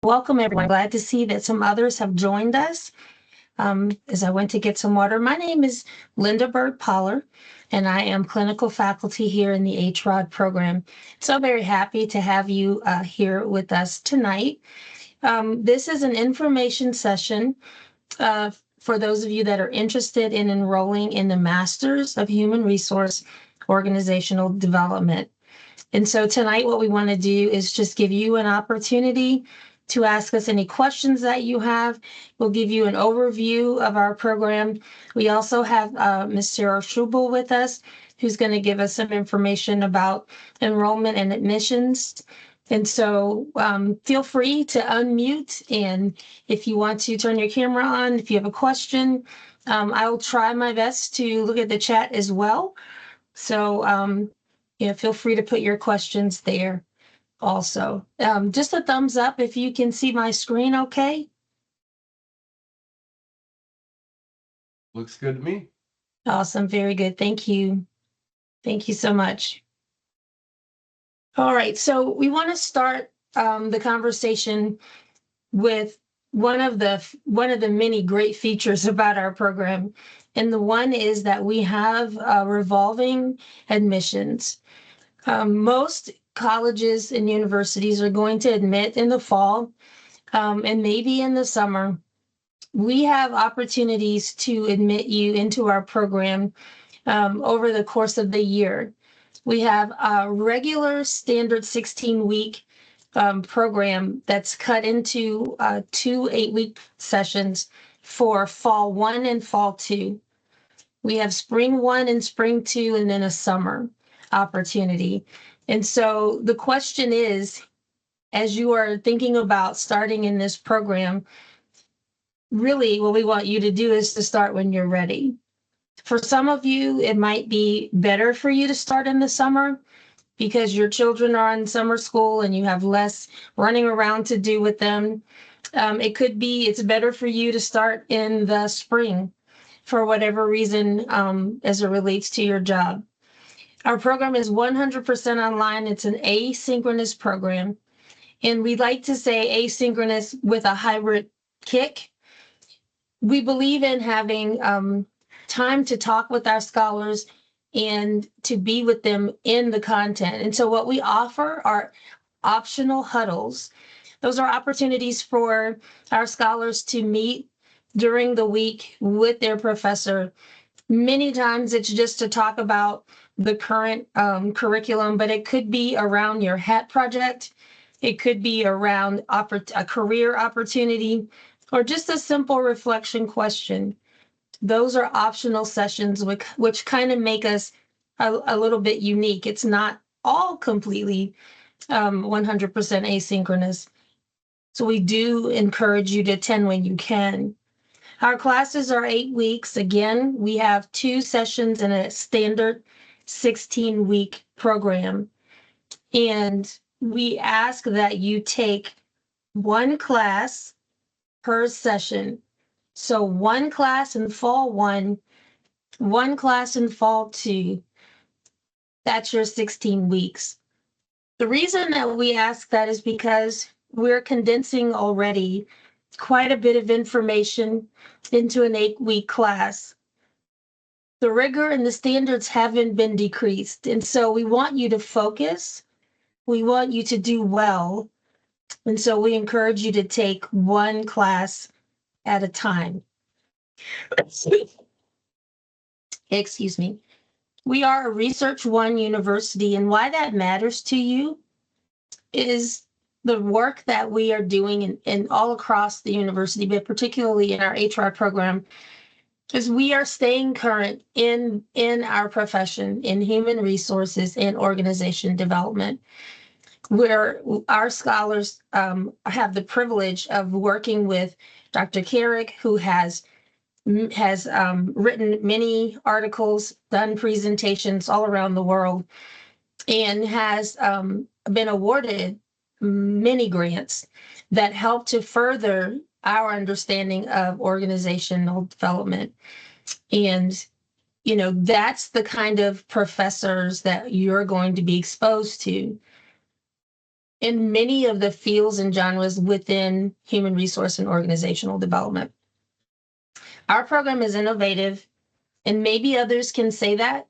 Welcome, everyone. Glad to see that some others have joined us. As I went to get some water, my name is Linda Bird Poller, and I am clinical faculty here in the HROD program. So very happy to have you here with us tonight. This is an information session for those of you that are interested in enrolling in the Masters of Human Resource Organizational Development. And so tonight, what we want to do is just give you an opportunity to ask us any questions that you have. We'll give you an overview of our program. We also have Ms. Sarah Schubel with us, who's going to give us some information about enrollment and admissions. And so feel free to unmute. And if you want to turn your camera on, if you have a question, I will try my best to look at the chat as well. So feel free to put your questions there also. Just a thumbs up if you can see my screen okay. Looks good to me. Awesome, very good. Thank you. Thank you so much. All right, so we want to start the conversation with one of the many great features about our program. And the one is that we have revolving admissions. Most colleges and universities are going to admit in the fall and maybe in the summer. We have opportunities to admit you into our program over the course of the year. We have a regular standard 16-week program that's cut into 2 8-week sessions for fall 1 and fall 2. We have spring 1 and spring 2, and then a summer opportunity. And so the question is, as you are thinking about starting in this program, really what we want you to do is to start when you're ready. For some of you, it might be better for you to start in the summer because your children are in summer school and you have less running around to do with them. It could be it's better for you to start in the spring for whatever reason as it relates to your job. Our program is 100% online. It's an asynchronous program. And we like to say asynchronous with a hybrid kick. We believe in having time to talk with our scholars and to be with them in the content. And so what we offer are optional huddles. Those are opportunities for our scholars to meet during the week with their professor. Many times it's just to talk about the current curriculum, but it could be around your HAT project. It could be around a career opportunity or just a simple reflection question. Those are optional sessions which kind of make us a little bit unique. It's not all completely 100% asynchronous. So we do encourage you to attend when you can. Our classes are 8 weeks. Again, we have 2 sessions in a standard 16-week program. And we ask that you take 1 class per session. So 1 class in fall 1, 1 class in fall 2. That's your 16 weeks. The reason that we ask that is because we're condensing already quite a bit of information into an 8-week class. The rigor and the standards haven't been decreased. And so we want you to focus. We want you to do well. And so we encourage you to take 1 class at a time. Excuse me. We are a Research One university, and why that matters to you is the work that we are doing in all across the university, but particularly in our HR program, is we are staying current in our profession in human resources and organization development, where our scholars have the privilege of working with Dr. Carrick, who has written many articles, done presentations all around the world, and has been awarded many grants that help to further our understanding of organizational development. And, that's the kind of professors that you're going to be exposed to. in many of the fields and genres within human resource and organizational development. Our program is innovative, and maybe others can say that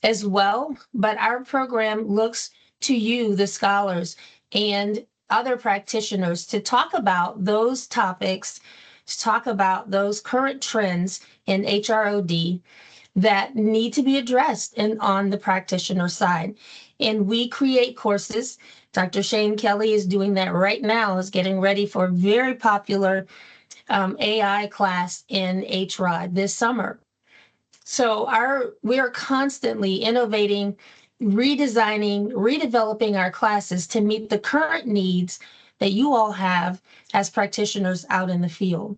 as well, but our program looks to you, the scholars, and other practitioners to talk about those topics, to talk about those current trends in HROD that need to be addressed and on the practitioner side. And we create courses. Dr. Shane Kelly is doing that right now, is getting ready for a very popular AI class in HROD this summer. So we are constantly innovating, redesigning, redeveloping our classes to meet the current needs that you all have as practitioners out in the field.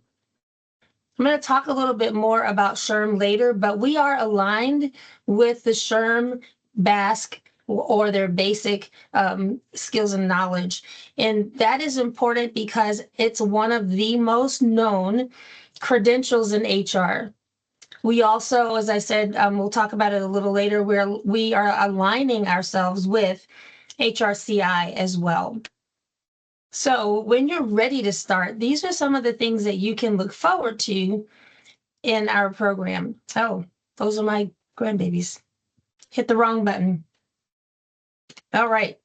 I'm going to talk a little bit more about SHRM later, but we are aligned with the SHRM BASC or their basic skills and knowledge. And that is important because it's one of the most known credentials in HR. We also, as I said, we'll talk about it a little later, we are aligning ourselves with HRCI as well. So when you're ready to start, these are some of the things that you can look forward to in our program. Oh, those are my grandbabies. Hit the wrong button. All right.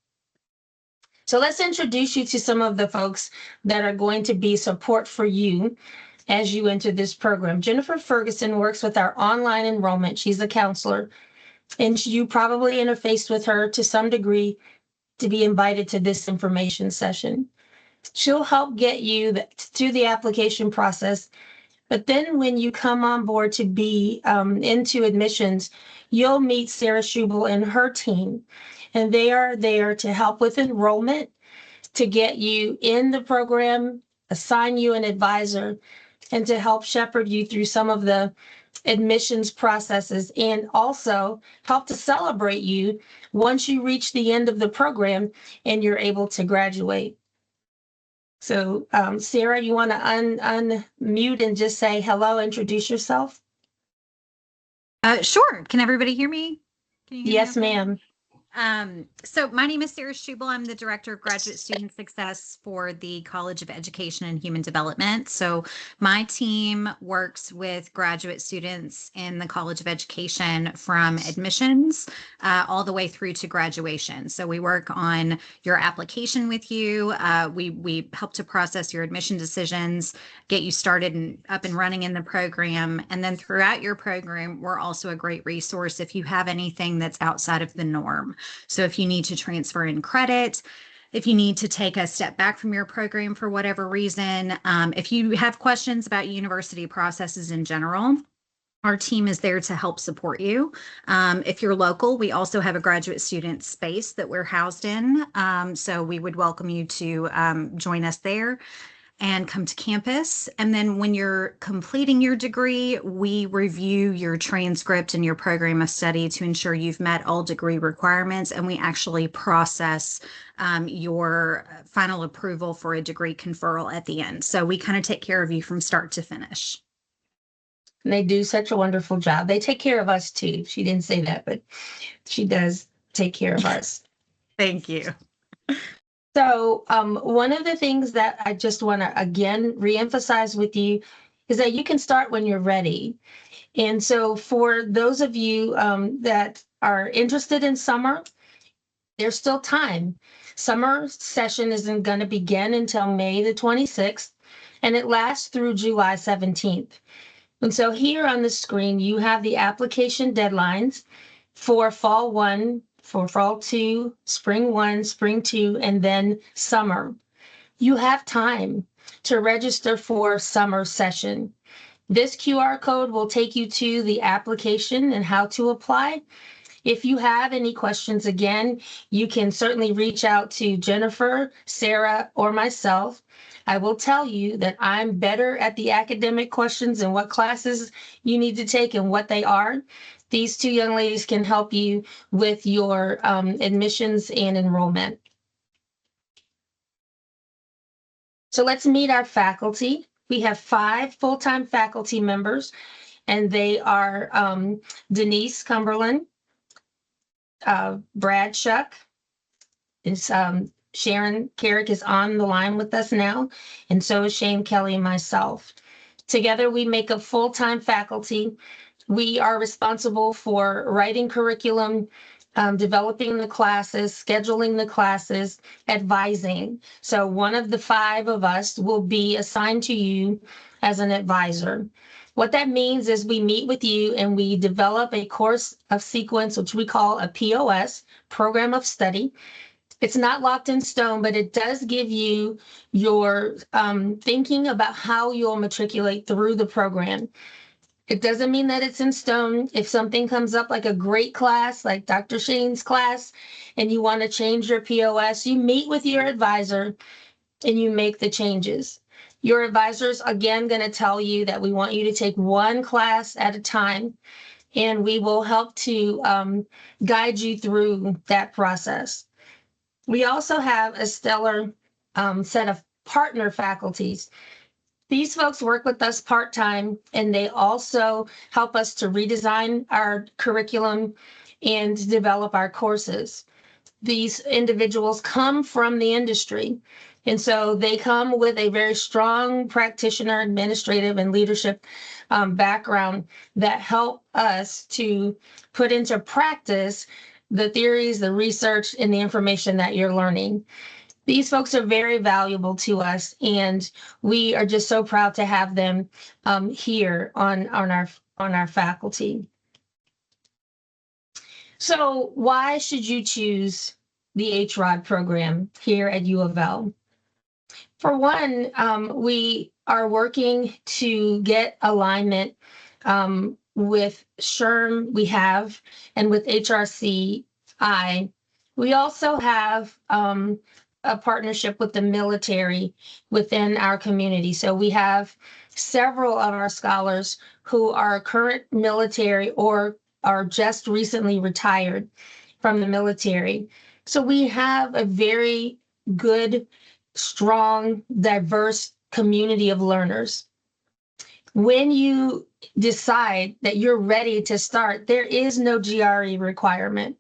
So let's introduce you to some of the folks that are going to be support for you as you enter this program. Jennifer Ferguson works with our online enrollment. She's a counselor, and you probably interfaced with her to some degree to be invited to this information session. She'll help get you through the application process. But then when you come on board to be into admissions, you'll meet Sarah Schubel and her team. And they are there to help with enrollment, to get you in the program, assign you an advisor, and to help shepherd you through some of the admissions processes, and also help to celebrate you once you reach the end of the program and you're able to graduate. So Sarah, you want to unmute and just say hello, introduce yourself? Sure. Can everybody hear me? Can you hear Yes, me okay? ma'am. So my name is Sarah Schubel. I'm the Director of Graduate Student Success for the College of Education and Human Development. So my team works with graduate students in the College of Education from admissions all the way through to graduation. So we work on your application with you. We help to process your admission decisions, get you started and up and running in the program. And then throughout your program, we're also a great resource if you have anything that's outside of the norm. So if you need to transfer in credit, if you need to take a step back from your program for whatever reason, if you have questions about university processes in general, our team is there to help support you. If you're local, we also have a graduate student space that we're housed in. So we would welcome you to join us there and come to campus. And then when you're completing your degree, we review your transcript and your program of study to ensure you've met all degree requirements. And we actually process your final approval for a degree conferral at the end. So we kind of take care of you from start to finish. And they do such a wonderful job. They take care of us too. She didn't say that, but she does take care of us. Thank you. So one of the things that I just want to again reemphasize with you is that you can start when you're ready. And so for those of you that are interested in summer, there's still time. Summer session isn't going to begin until May the 26th, and it lasts through July 17th. And so here on the screen, you have the application deadlines for fall 1, for fall 2, spring 1, spring 2, and then summer. You have time to register for summer session. This QR code will take you to the application and how to apply. If you have any questions, again, you can certainly reach out to Jennifer, Sarah, or myself. I will tell you that I'm better at the academic questions and what classes you need to take and what they are. These two young ladies can help you with your admissions and enrollment. So let's meet our faculty. We have 5 full-time faculty members, and they are Denise Cumberland, Brad Shuck, is Sharon Carrick is on the line with us now, and so is Shane Kelly and myself. Together, we make up full-time faculty. We are responsible for writing curriculum, developing the classes, scheduling the classes, advising. So one of the 5 of us will be assigned to you as an advisor. What that means is we meet with you and we develop a course of sequence, which we call a POS, program of study. It's not locked in stone, but it does give you your thinking about how you'll matriculate through the program. It doesn't mean that it's in stone. If something comes up like a great class, like Dr. Shane's class, and you want to change your POS, you meet with your advisor and you make the changes. Your advisor's again going to tell you that we want you to take one class at a time, and we will help to guide you through that process. We also have a stellar set of partner faculties. These folks work with us part-time, and they also help us to redesign our curriculum and develop our courses. These individuals come from the industry, and so they come with a very strong practitioner, administrative, and leadership background that help us to put into practice the theories, the research, and the information that you're learning. These folks are very valuable to us, and we are just so proud to have them here on our faculty. So why should you choose the HROD program here at U of L? For one, we are working to get alignment with SHRM we have, and with HRCI. We also have a partnership with the military within our community. So we have several of our scholars who are current military or are just recently retired from the military. So we have a very good, strong, diverse community of learners. When you decide that you're ready to start, there is no GRE requirement.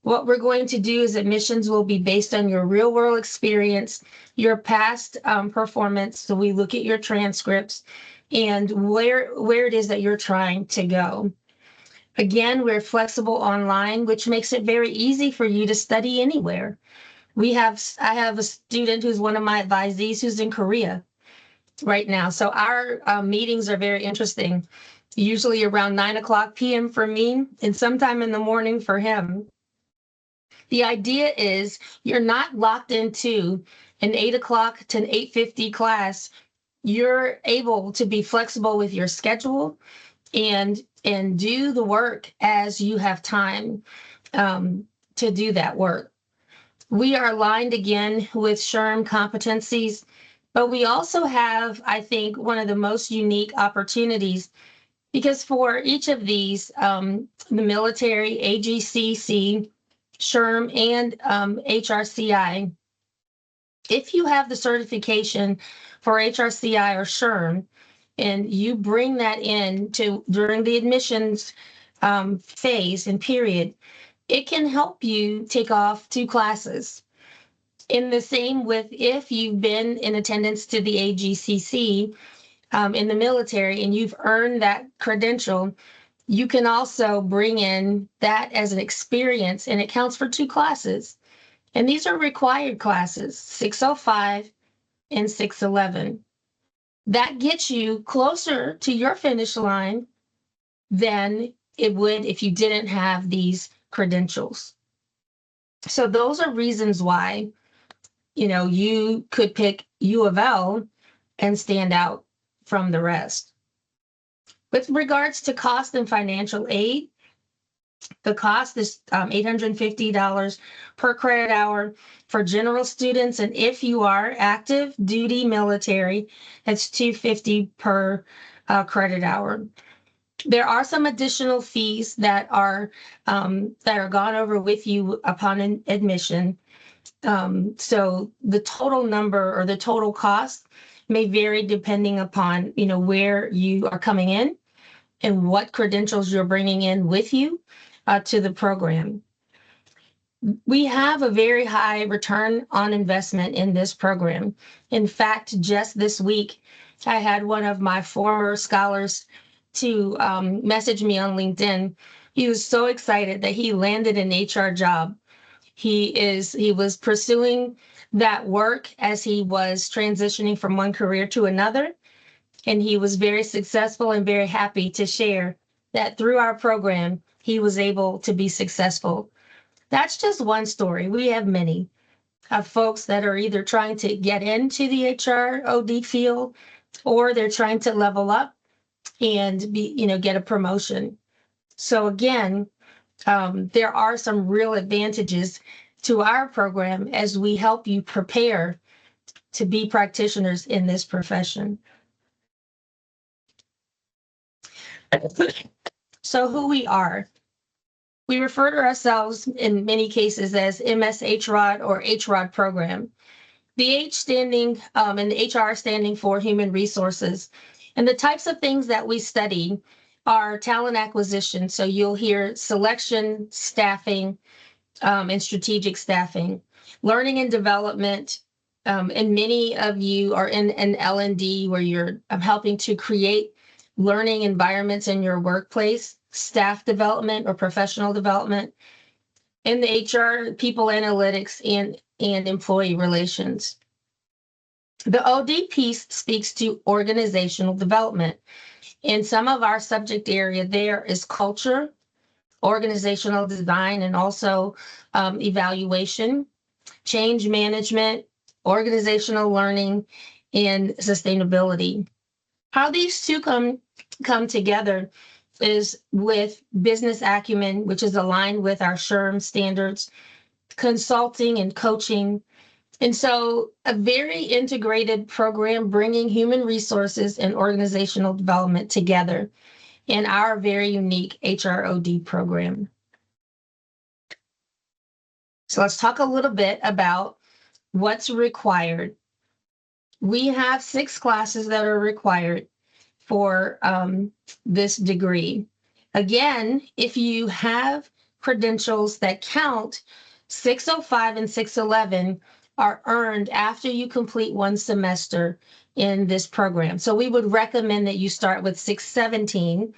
What we're going to do is admissions will be based on your real world experience, your past performance. So we look at your transcripts and where it is that you're trying to go. Again, we're flexible online, which makes it very easy for you to study anywhere. I have a student who's one of my advisees who's in Korea right now. So our meetings are very interesting, usually around 9:00 p.m. for me and sometime in the morning for him. The idea is you're not locked into an 8:00 to an 8:50 class. You're able to be flexible with your schedule and do the work as you have time to do that work. We are aligned again with SHRM competencies, but we also have, I think, one of the most unique opportunities, because for each of these, the military, AGCC, SHRM, and HRCI, if you have the certification for HRCI or SHRM, and you bring that in during the admissions phase and period, it can help you take off 2 classes. In the same with if you've been in attendance to the AGCC in the military and you've earned that credential, you can also bring in that as an experience, and it counts for 2 classes. And these are required classes, 605 and 611. That gets you closer to your finish line than it would if you didn't have these credentials. So those are reasons why, you could pick U of L and stand out from the rest. With regards to cost and financial aid, the cost is $850 per credit hour for general students. And if you are active duty military, it's $250 per credit hour. There are some additional fees that are gone over with you upon admission. So the total number or the total cost may vary depending upon, where you are coming in and what credentials you're bringing in with you to the program. We have a very high return on investment in this program. In fact, just this week, I had one of my former scholars to message me on LinkedIn. He was so excited that he landed an HR job. He was pursuing that work as he was transitioning from one career to another, and he was very successful and very happy to share that through our program he was able to be successful. That's just one story. We have many of folks that are either trying to get into the HROD field or they're trying to level up and get a promotion. So again, there are some real advantages to our program as we help you prepare to be practitioners in this profession. So who we are. We refer to ourselves in many cases as MS HROD or HROD program. The H standing and the HR standing for human resources. And the types of things that we study are talent acquisition. So you'll hear selection, staffing, and strategic staffing, learning and development. And many of you are in an L&D where you're helping to create learning environments in your workplace, staff development or professional development, and the HR, people analytics, and employee relations. The OD piece speaks to organizational development. And some of our subject area there is culture, organizational design, and also evaluation, change management, organizational learning, and sustainability. How these two come together is with business acumen, which is aligned with our SHRM standards, consulting and coaching. And so a very integrated program bringing human resources and organizational development together in our very unique HROD program. So let's talk a little bit about what's required. We have 6 classes that are required for this degree. Again, if you have credentials that count, 605 and 611 are earned after you complete one semester in this program. So we would recommend that you start with 617,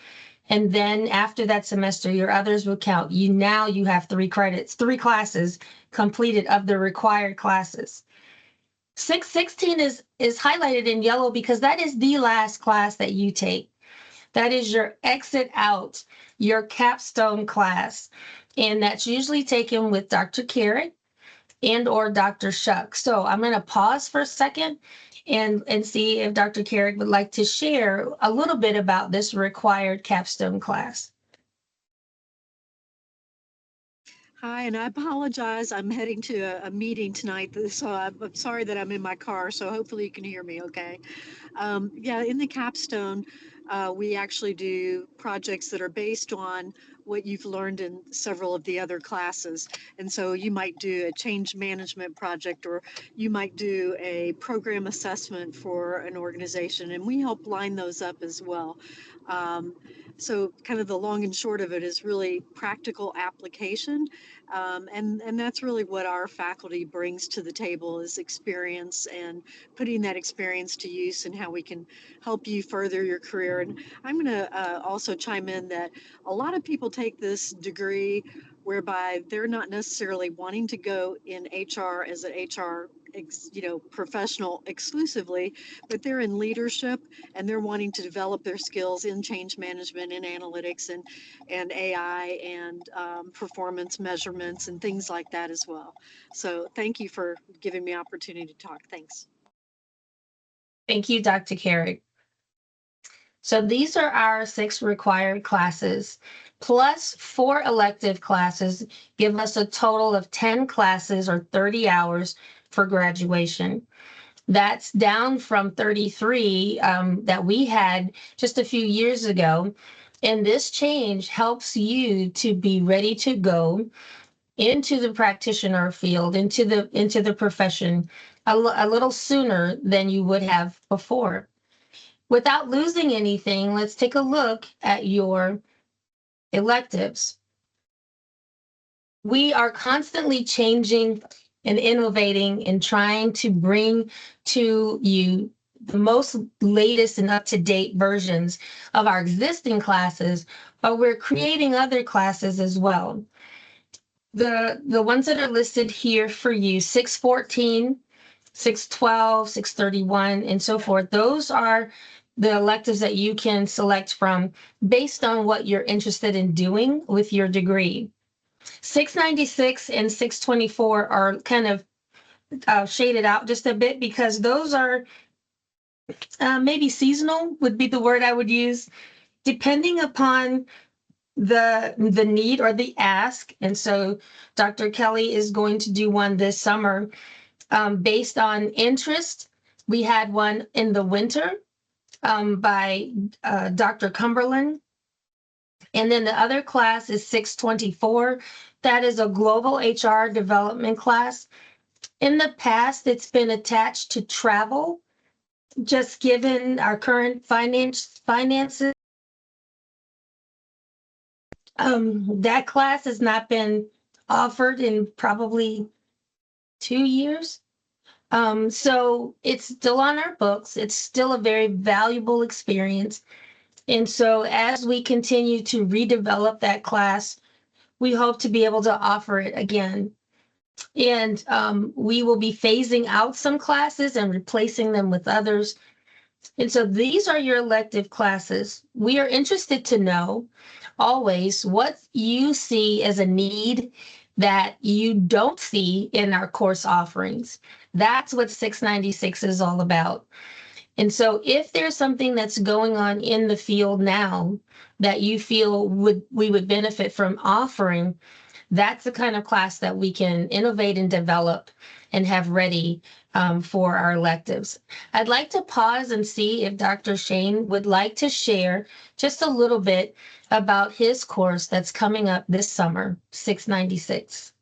and then after that semester, your others will count. You have 3 credits, 3 classes completed of the required classes. 616 is highlighted in yellow because that is the last class that you take. That is your exit out, your capstone class. And that's usually taken with Dr. Carrick and or Dr. Shuck. So I'm going to pause for a second and see if Dr. Carrick would like to share a little bit about this required capstone class. Hi, and I apologize. I'm heading to a meeting tonight, so I'm sorry that I'm in my car. So hopefully you can hear me okay. Yeah, in the capstone, we actually do projects that are based on what you've learned in several of the other classes. And so you might do a change management project, or you might do a program assessment for an organization, and we help line those up as well. So kind of the long and short of it is really practical application. And that's really what our faculty brings to the table, is experience and putting that experience to use, and how we can help you further your career. And I'm going to also chime in that a lot of people take this degree whereby they're not necessarily wanting to go in HR as an HR professional exclusively, but they're in leadership and they're wanting to develop their skills in change management and analytics and AI and performance measurements and things like that as well. So thank you for giving me opportunity to talk. Thanks. Thank you, Dr. Carrick. So these are our 6 required classes, plus 4 elective classes, give us a total of 10 classes or 30 hours for graduation. That's down from 33 that we had just a few years ago. And this change helps you to be ready to go into the practitioner field, into the profession a little sooner than you would have before. Without losing anything, let's take a look at your electives. we are constantly changing and innovating and trying to bring to you the most latest and up-to-date versions of our existing classes, but we're creating other classes as well. The ones that are listed here for you, 614, 612, 631, and so forth, those are the electives that you can select from based on what you're interested in doing with your degree. 696 and 624 are kind of shaded out just a bit because those are maybe seasonal would be the word I would use, depending upon the need or the ask. And so Dr. Kelly is going to do one this summer based on interest. We had one in the winter by Dr. Cumberland. And then the other class is 624. That is a global HR development class. In the past, it's been attached to travel, just given our current finances. That class has not been offered in probably 2 years. So it's still on our books. It's still a very valuable experience. And so as we continue to redevelop that class, we hope to be able to offer it again. And we will be phasing out some classes and replacing them with others. And so these are your elective classes. We are interested to know always what you see as a need that you don't see in our course offerings. That's what 696 is all about. And so if there's something that's going on in the field now that you feel we would benefit from offering, that's the kind of class that we can innovate and develop and have ready for our electives. I'd like to pause and see if Dr. Shane would like to share just a little bit about his course that's coming up this summer, 696.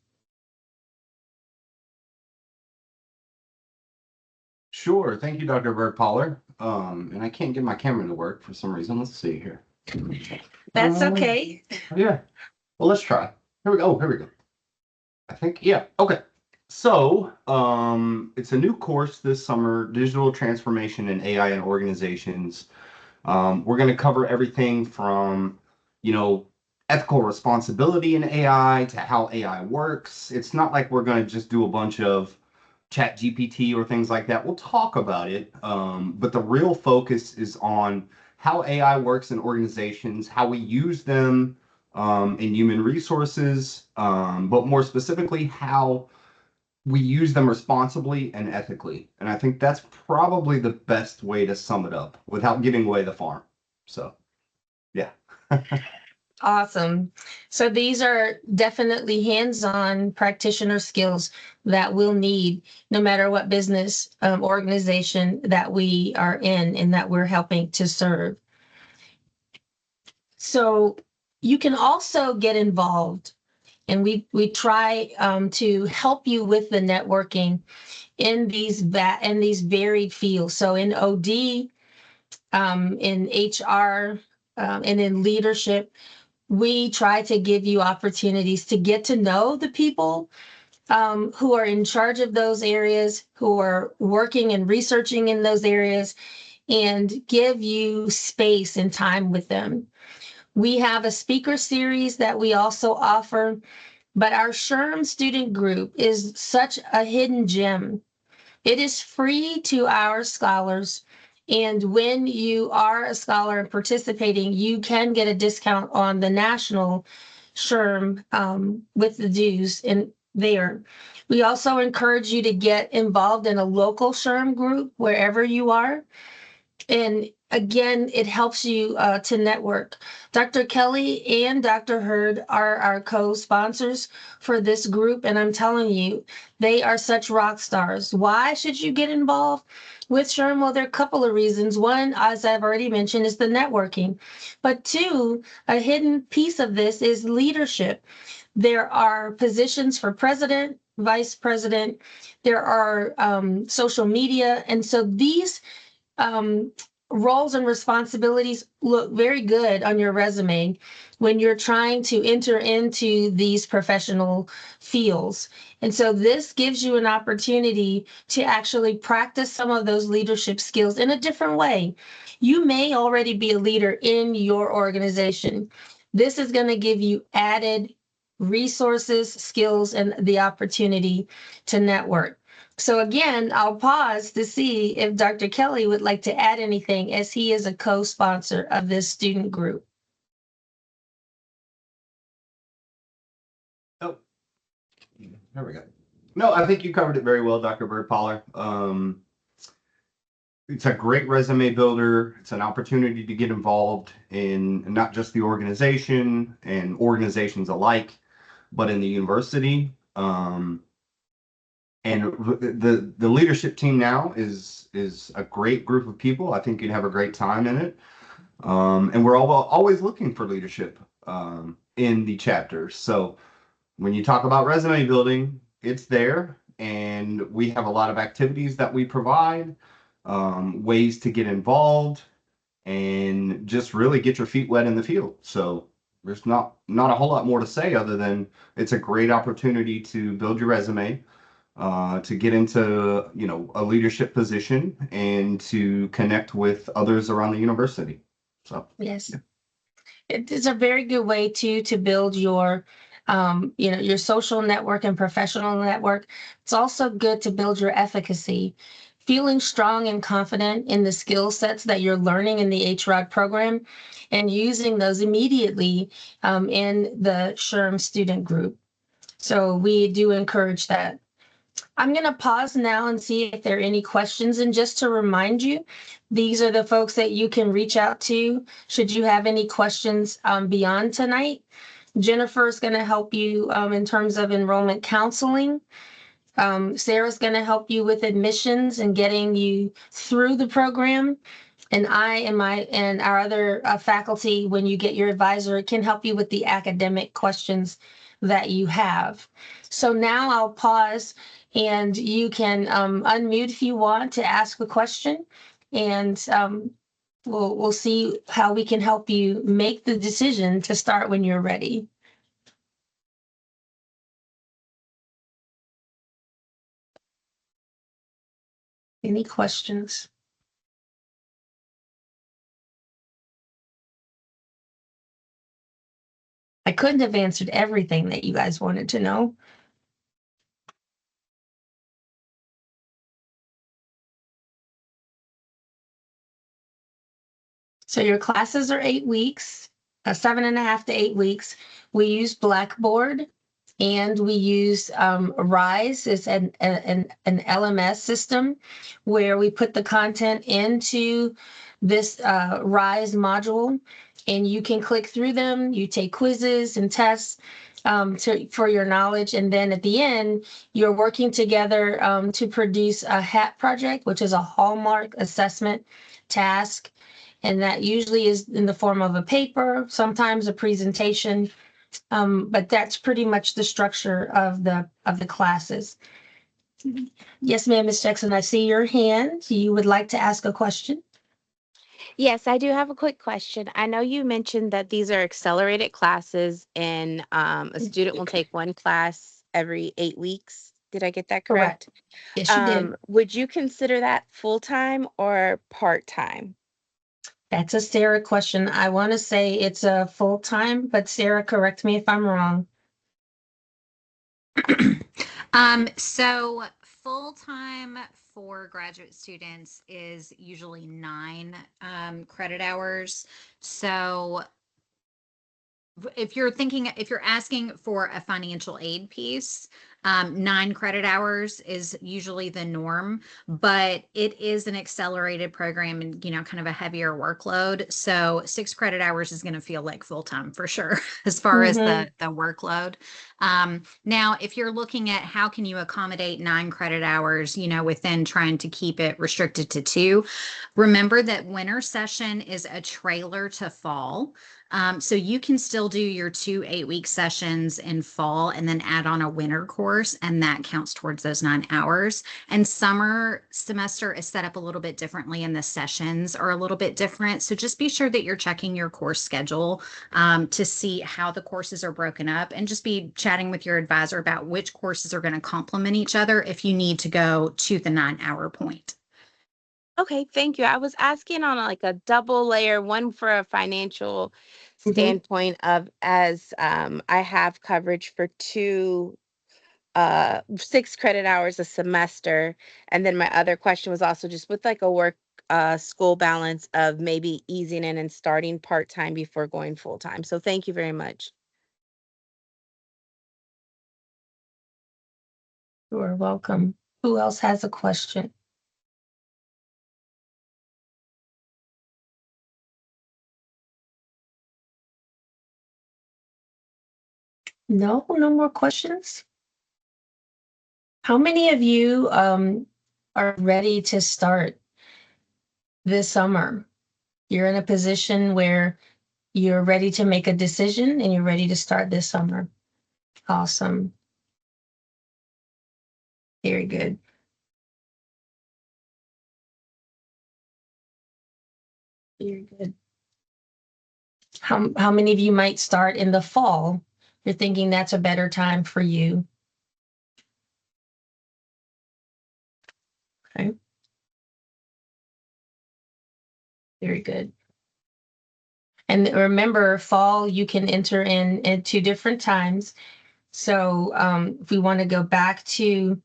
Sure. Thank you, Dr. Berg-Poller. And I can't get my camera to work for some reason. Let's see here. That's okay. Yeah. Well, let's try. Here we go. Oh, here we go. I think, yeah. Okay. So, it's a new course this summer, Digital Transformation in AI and Organizations. We're going to cover everything from, ethical responsibility in AI to how AI works. It's not like we're going to just do a bunch of chat GPT or things like that. We'll talk about it, but the real focus is on how AI works in organizations, how we use them in human resources, but more specifically, how we use them responsibly and ethically. And I think that's probably the best way to sum it up without giving away the farm. So, yeah. Awesome. So these are definitely hands-on practitioner skills that we'll need no matter what business organization that we are in and that we're helping to serve. So you can also get involved, and we try to help you with the networking in these varied fields. So in OD, in HR, and in leadership, we try to give you opportunities to get to know the people who are in charge of those areas, who are working and researching in those areas, and give you space and time with them. We have a speaker series that we also offer, but our SHRM student group is such a hidden gem. It is free to our scholars. And when you are a scholar and participating, you can get a discount on the national SHRM with the dues in there. We also encourage you to get involved in a local SHRM group wherever you are. And again, it helps you to network. Dr. Kelly and Dr. Hurd are our co-sponsors for this group. And I'm telling you, they are such rock stars. Why should you get involved with SHRM? Well, there are a couple of reasons. One, as I've already mentioned, is the networking. But two, a hidden piece of this is leadership. There are positions for president, vice president. There are social media. And so these roles and responsibilities look very good on your resume when you're trying to enter into these professional fields. And so this gives you an opportunity to actually practice some of those leadership skills in a different way. You may already be a leader in your organization. This is going to give you added resources, skills, and the opportunity to network. So again, I'll pause to see if Dr. Kelly would like to add anything, as he is a co-sponsor of this student group. Oh, there we go. No, I think you covered it very well, Dr. Bird-Poller. It's a great resume builder. It's an opportunity to get involved in not just the organization and organizations alike, but in the university. And the leadership team now is a great group of people. I think you'd have a great time in it. And we're always looking for leadership in the chapters. So when you talk about resume building, it's there. And we have a lot of activities that we provide, ways to get involved, and just really get your feet wet in the field. So there's not a whole lot more to say other than it's a great opportunity to build your resume, to get into, a leadership position and to connect with others around the university. So Yes. Yeah. It is a very good way to build your your social network and professional network. It's also good to build your efficacy. Feeling strong and confident in the skill sets that you're learning in the HROD program and using those immediately in the SHRM student group. So we do encourage that. I'm going to pause now and see if there are any questions. And just to remind you, these are the folks that you can reach out to should you have any questions beyond tonight. Jennifer is going to help you in terms of enrollment counseling. Sarah's going to help you with admissions and getting you through the program. And I and our other faculty, when you get your advisor, can help you with the academic questions that you have. So now I'll pause, and you can unmute if you want to ask a question, and we'll see how we can help you make the decision to start when you're ready. Any questions? I couldn't have answered everything that you guys wanted to know. So your classes are 8 weeks, 7.5 to 8 weeks. We use Blackboard, and we use Rise. It's an LMS system where we put the content into this Rise module, and you can click through them. You take quizzes and tests for your knowledge. And then at the end, you're working together to produce a HAT project, which is a hallmark assessment task. And that usually is in the form of a paper, sometimes a presentation, but that's pretty much the structure of the classes. Yes, ma'am, Ms. Jackson, I see your hand. You would like to ask a question? Yes, I do have a quick question. I know you mentioned that these are accelerated classes and a student will take one class every 8 weeks. Did I get that correct? Yes, you did. Would you consider that full-time or part-time? That's a Sarah question. I want to say it's a full-time, but Sarah, correct me if I'm wrong. So full-time for graduate students is usually 9 credit hours. So if you're asking for a financial aid piece, 9 credit hours is usually the norm, but it is an accelerated program and, kind of a heavier workload. So 6 credit hours is going to feel like full time for sure, as far as the workload. Now, if you're looking at how can you accommodate 9 credit hours, within trying to keep it restricted to 2, remember that winter session is a trailer to fall. So you can still do your 2 8-week sessions in fall and then add on a winter course course, and that counts towards those 9 hours. And summer semester is set up a little bit differently, and the sessions are a little bit different. So just be sure that you're checking your course schedule to see how the courses are broken up, and just be chatting with your advisor about which courses are going to complement each other if you need to go to the 9-hour point. Okay, thank you. I was asking on like a double layer, one for a financial standpoint of as I have coverage for 6 credit hours a semester. And then my other question was also just with like a work school balance of maybe easing in and starting part-time before going full-time. So thank you very much. You're welcome. Who else has a question? No, no more questions. How many of you are ready to start this summer? You're in a position where you're ready to make a decision and you're ready to start this summer. Awesome. Very good. Very good. How many of you might start in the fall? You're thinking that's a better time for you. Okay. Very good. And remember, fall, you can enter in at 2 different times. So if we want to go back to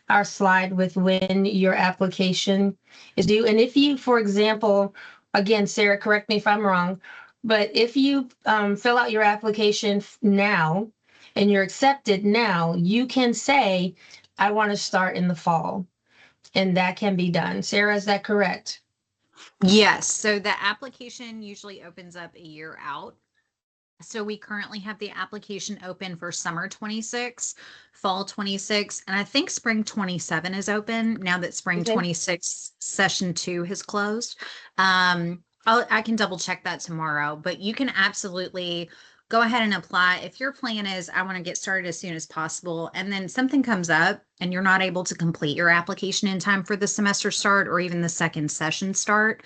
our slide with when your application is due. And if you, for example, again, Sarah, correct me if I'm wrong, but if you fill out your application now and you're accepted now, you can say, I want to start in the fall. And that can be done. Sarah, is that correct? Yes. So the application usually opens up a year out. So we currently have the application open for summer 26, fall 26, and I think spring 27 is open now that spring Okay. 26 session 2 has closed. I can double check that tomorrow, but you can absolutely go ahead and apply. If your plan is, I want to get started as soon as possible, and then something comes up and you're not able to complete your application in time for the semester start or even the second session start,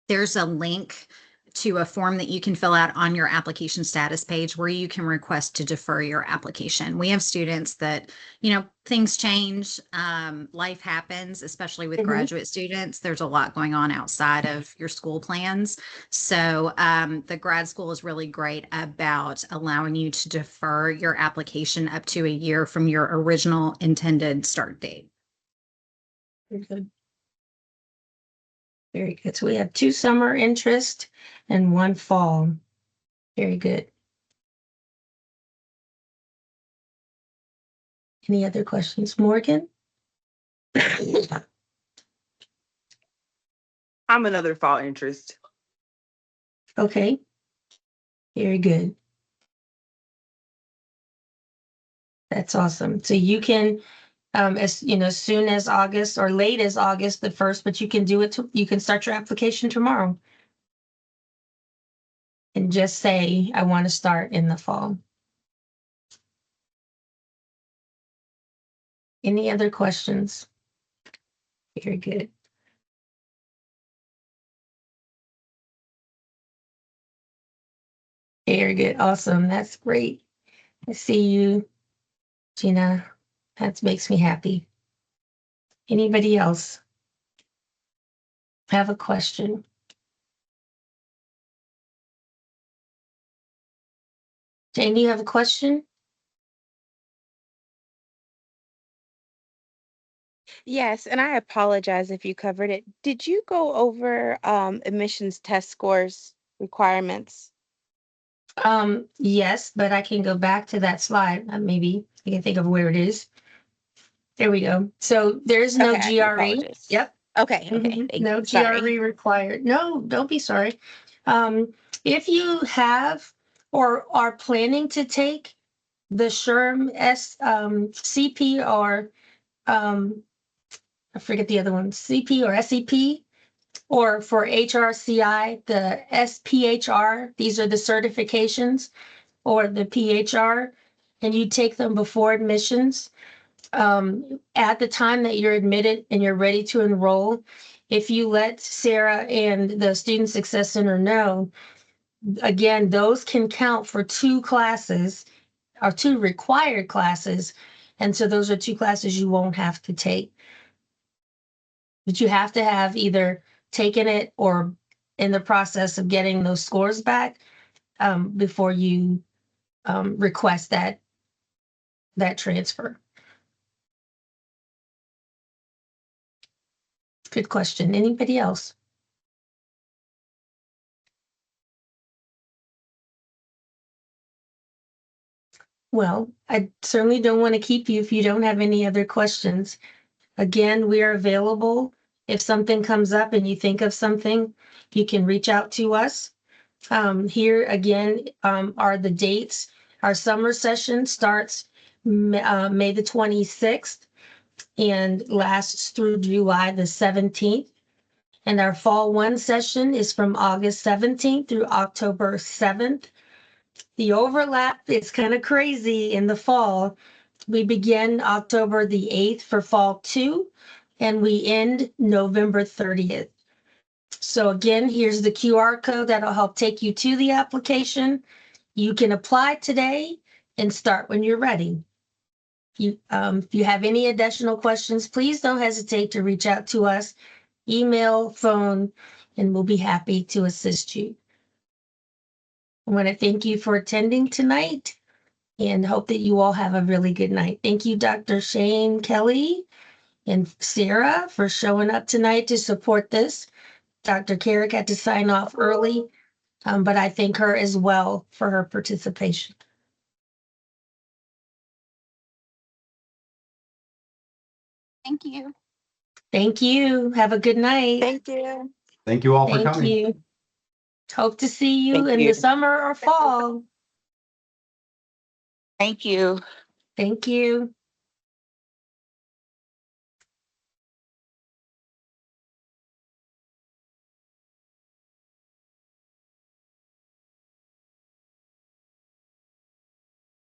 there's a link to a form that you can fill out on your application status page where you can request to defer your application. We have students that, things change, life happens, especially with graduate students. There's a lot going on outside of your school plans. So the grad school is really great about allowing you to defer your application up to a year from your original intended start date. Very good. Very good. So we have 2 summer interest and 1 fall. Very good. Any other questions? Morgan? I'm another fall interest. Okay. Very good. That's awesome. So you can, as soon as August or late as August the 1st, but you can do it. You can start your application tomorrow. And just say, I want to start in the fall. Any other questions? Very good. Very good. Awesome. That's great. I see you, Gina. That makes me happy. Anybody else have a question? Jane, do you have a question? Yes, and I apologize if you covered it. Did you go over admissions test scores requirements? Yes, but I can go back to that slide. Maybe I can think of where it is. There we go. So there's no Okay, I GRE. apologize. Yep. Okay, thank No you. Sorry. GRE required. No, don't be sorry. If you have or are planning to take the SHRM CP or I forget the other one, CP or SEP, or for HRCI, the SPHR, these are the certifications, or the PHR. and you take them before admissions, at the time that you're admitted and you're ready to enroll, if you let Sarah and the Student Success Center know, again, those can count for 2 classes or 2 required classes. And so those are 2 classes you won't have to take. But you have to have either taken it or in the process of getting those scores back before you request that transfer. Good question. Anybody else? Well, I certainly don't want to keep you if you don't have any other questions. Again, we are available. If something comes up and you think of something, you can reach out to us. Here again are the dates. Our summer session starts May the 26th and lasts through July the 17th. And our fall 1 session is from August 17th through October 7th. The overlap is kind of crazy in the fall. We begin October the 8th for fall 2, and we end November 30th. So again, here's the QR code that'll help take you to the application. You can apply today and start when you're ready. If you have any additional questions, please don't hesitate to reach out to us, email, phone, and we'll be happy to assist you. I want to thank you for attending tonight and hope that you all have a really good night. Thank you, Dr. Shane Kelly and Sarah, for showing up tonight to support this. Dr. Carrick had to sign off early, but I thank her as well for her participation. Thank you. Thank you. Have a good night. Thank you. Thank you all for Thank coming. you. Hope to see you Thank in you. the summer or fall. Thank you. Thank you.